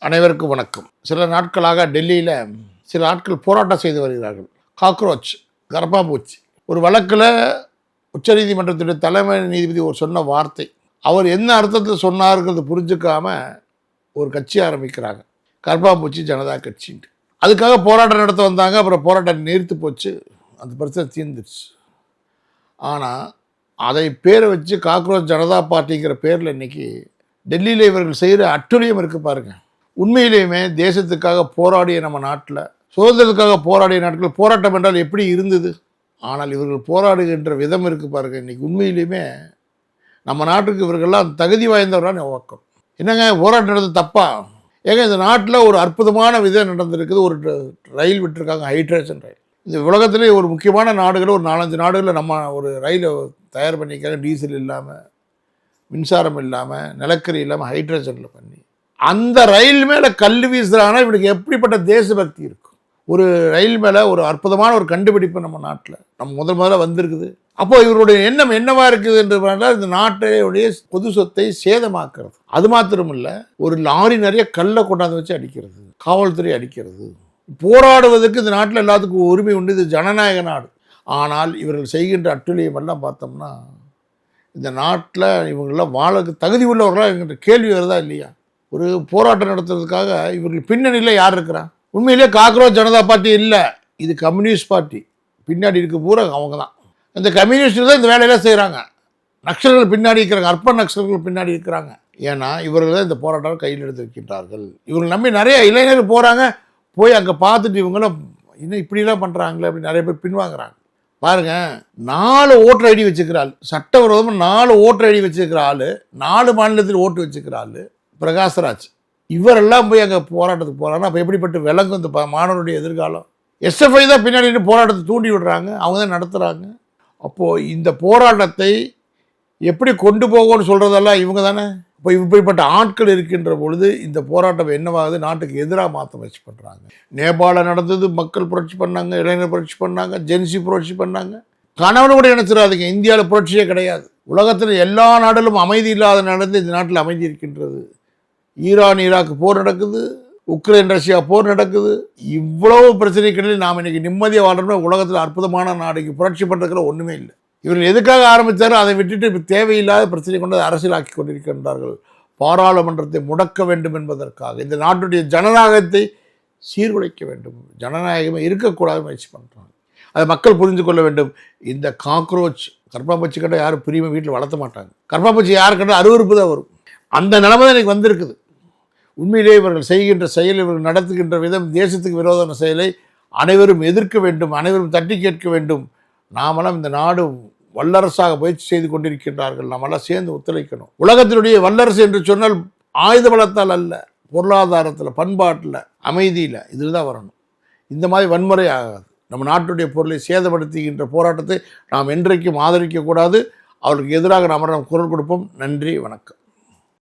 அனைவருக்கும் வணக்கம். சில நாட்களாக டெல்லியில் சில ஆட்கள் போராட்டம் செய்து வருகிறார்கள். காக்ரோச், கரப்பாம்பூச்சி. ஒரு வழக்கில் உச்சநீதிமன்றத்துடைய தலைமை நீதிபதி ஒரு சொன்ன வார்த்தை, அவர் என்ன அர்த்தத்தில் சொன்னாருங்கிறது புரிஞ்சுக்காம ஒரு கட்சி ஆரம்பிக்கிறாங்க, கரப்பாம்பூச்சி ஜனதா கட்சின்ட்டு. அதுக்காக போராட்டம் நடத்த வந்தாங்க. அப்புறம் போராட்டம் நிறுத்து போச்சு, அந்த பிரச்சனை தீர்ந்துருச்சு. ஆனால் அதை பேரை வச்சு காக்ரோச் ஜனதா பார்ட்டிங்கிற பேரில் இன்றைக்கி டெல்லியில் இவர்கள் செய்கிற அட்டுழியம் இருக்குது பாருங்கள். உண்மையிலேயுமே தேசத்துக்காக போராடிய நம்ம நாட்டில், சுதந்திரத்துக்காக போராடிய நாட்கள் போராட்டம் என்றால் எப்படி இருந்தது? ஆனால் இவர்கள் போராடுகின்ற விதம் இருக்குது பாருங்கள். இன்றைக்கி உண்மையிலேயுமே நம்ம நாட்டுக்கு இவர்கள்லாம் தகுதி வாய்ந்தவரான நோக்கம். என்னங்க போராட்டம் நடந்தது தப்பா? ஏங்க இந்த நாட்டில் ஒரு அற்புதமான விதம் நடந்திருக்குது. ஒரு ரயில் விட்டுருக்காங்க, ஹைட்ரேஷன் ரயில். இந்த உலகத்திலே ஒரு முக்கியமான நாடுகள், ஒரு 4-5 நாடுகளில் நம்ம ஒரு ரயிலை தயார் பண்ணிக்கிறாங்க. டீசல் இல்லாமல், மின்சாரம் இல்லாமல், நிலக்கரி இல்லாமல் ஹைட்ரேஷனில் பண்ணி அந்த ரயில் மேலே கல் வீசுகிறானா இவனுக்கு எப்படிப்பட்ட தேசபக்தி இருக்கும்? ஒரு ரயில் மேலே ஒரு அற்புதமான ஒரு கண்டுபிடிப்பு நம்ம நாட்டில் நம்ம முதல்ல வந்திருக்குது. அப்போது இவருடைய எண்ணம் என்னவா இருக்குது என்று பார்த்தால் இந்த நாட்டையுடைய பொது சொத்தை சேதமாக்குறது. அது மாத்திரம் இல்லை, ஒரு லாரி நிறைய கல்லை கொண்டாந்து வச்சு அடிக்கிறது, காவல்துறை அடிக்கிறது. போராடுவதற்கு இந்த நாட்டில் எல்லாத்துக்கும் உரிமை உண்டு. இது ஜனநாயக நாடு. ஆனால் இவர்கள் செய்கின்ற அட்டுழியம் எல்லாம் பார்த்தோம்னா இந்த நாட்டில் இவங்களாம் வாழக்கு தகுதி உள்ளவர்களாக என்கின்ற கேள்வி வருதா இல்லையா? ஒரு போராட்டம் நடத்துறதுக்காக இவர்கள் பின்னணியில் யார் இருக்கிறா? உண்மையிலே காக்ரோச் ஜனதா பார்ட்டி இல்லை, இது கம்யூனிஸ்ட் பார்ட்டி. பின்னாடி இருக்க பூரா அவங்க தான். இந்த கம்யூனிஸ்ட் தான் இந்த வேலையெல்லாம் செய்கிறாங்க. நக்சல்கள் பின்னாடி இருக்கிறாங்க, அற்ப நக்சல்கள் பின்னாடி இருக்கிறாங்க. ஏன்னா இவர்கள் தான் இந்த போராட்டம் கையில் எடுத்து வைக்கின்றார்கள். இவர்கள் நம்பி நிறைய இளைஞர்கள் போகிறாங்க. போய் அங்கே பார்த்துட்டு இவங்களும் இன்னும் இப்படிலாம் பண்ணுறாங்களே அப்படின்னு நிறைய பேர் பின்வாங்குறாங்க. பாருங்கள், 4 ஓட்டர் ஐடி வச்சுக்கிற ஆள், சட்டவிரோதமாக 4 ஓட்டர் ஐடி வச்சுருக்கிற ஆள், 4 மாநிலத்தில் ஓட்டு வச்சுக்கிற ஆள் பிரகாஷ்ராஜ். இவரெல்லாம் போய் அங்கே போராட்டத்துக்கு போகிறாங்க. அப்போ எப்படிப்பட்டு விளங்கும் இந்த மாணவருடைய எதிர்காலம்? எஸ்எஃப்ஐ தான் பின்னாடி போராட்டத்தை தூண்டி விடுறாங்க, அவங்க தான் நடத்துகிறாங்க. அப்போது இந்த போராட்டத்தை எப்படி கொண்டு போகணும்னு சொல்கிறதெல்லாம் இவங்க தானே. இப்போ இப்படிப்பட்ட ஆட்கள் இருக்கின்ற பொழுது இந்த போராட்டம் என்னவாகுது? நாட்டுக்கு எதிராக மாற்ற முயற்சி பண்ணுறாங்க. நேபாளம் நடந்தது, மக்கள் புரட்சி பண்ணாங்க, இளைஞர் புரட்சி பண்ணாங்க, ஜென்சி புரட்சி பண்ணாங்க. கணவன் கூட நினைச்சிடாதீங்க, இந்தியாவில் புரட்சியே கிடையாது. உலகத்தில் எல்லா நாடுகளும் அமைதி இல்லாத நடந்து இந்த நாட்டில் அமைதி இருக்கின்றது. ஈரான் ஈராக் போர் நடக்குது, உக்ரைன் ரஷ்யா போர் நடக்குது. இவ்வளவு பிரச்சனைகளில் நாம் இன்றைக்கி நிம்மதியாக வாழ்றோம்னா உலகத்தில் அற்புதமான நாடுக்கு புரட்சி பண்ணுறதுல ஒன்றுமே இல்லை. இவர்கள் எதுக்காக ஆரம்பித்தாரோ அதை விட்டுட்டு இப்போ தேவையில்லாத பிரச்சனை கொண்டு அரசியலாக்கி கொண்டிருக்கின்றார்கள். பாராளுமன்றத்தை முடக்க வேண்டும் என்பதற்காக, இந்த நாட்டுடைய ஜனநாயகத்தை சீர்குலைக்க வேண்டும், ஜனநாயகமே இருக்கக்கூடாது முயற்சி பண்ணுறாங்க. அதை மக்கள் புரிந்து கொள்ள வேண்டும். இந்த காக்ரோச் கரப்பாம்பூச்சி கண்ட யாரும் பிரிமை வீட்டில் வளர்த்த மாட்டாங்க. கரப்பாம்பூச்சி யார் கண்ட அருவருப்பு தான் வரும். அந்த நிலைமை தான் எனக்கு வந்திருக்குது. உண்மையிலே இவர்கள் செய்கின்ற செயல், இவர்கள் நடத்துகின்ற விதம் தேசத்துக்கு விரோதமான செயலை அனைவரும் எதிர்க்க வேண்டும், அனைவரும் தட்டி கேட்க வேண்டும். நாமெல்லாம் இந்த நாடு வல்லரசாக முயற்சி செய்து கொண்டிருக்கின்றார்கள், நாமெல்லாம் சேர்ந்து ஒத்துழைக்கணும். உலகத்தினுடைய வல்லரசு என்று சொன்னால் ஆயுத பலத்தால் அல்ல, பொருளாதாரத்தில், பண்பாட்டில், அமைதியில், இதில் தான் வரணும். இந்த மாதிரி வன்முறை ஆகாது. நம்ம நாட்டுடைய பொருளை சேதப்படுத்துகின்ற போராட்டத்தை நாம் என்றைக்கும் ஆதரிக்கக்கூடாது. அவர்களுக்கு எதிராக நாம் குரல் கொடுப்போம். நன்றி, வணக்கம்.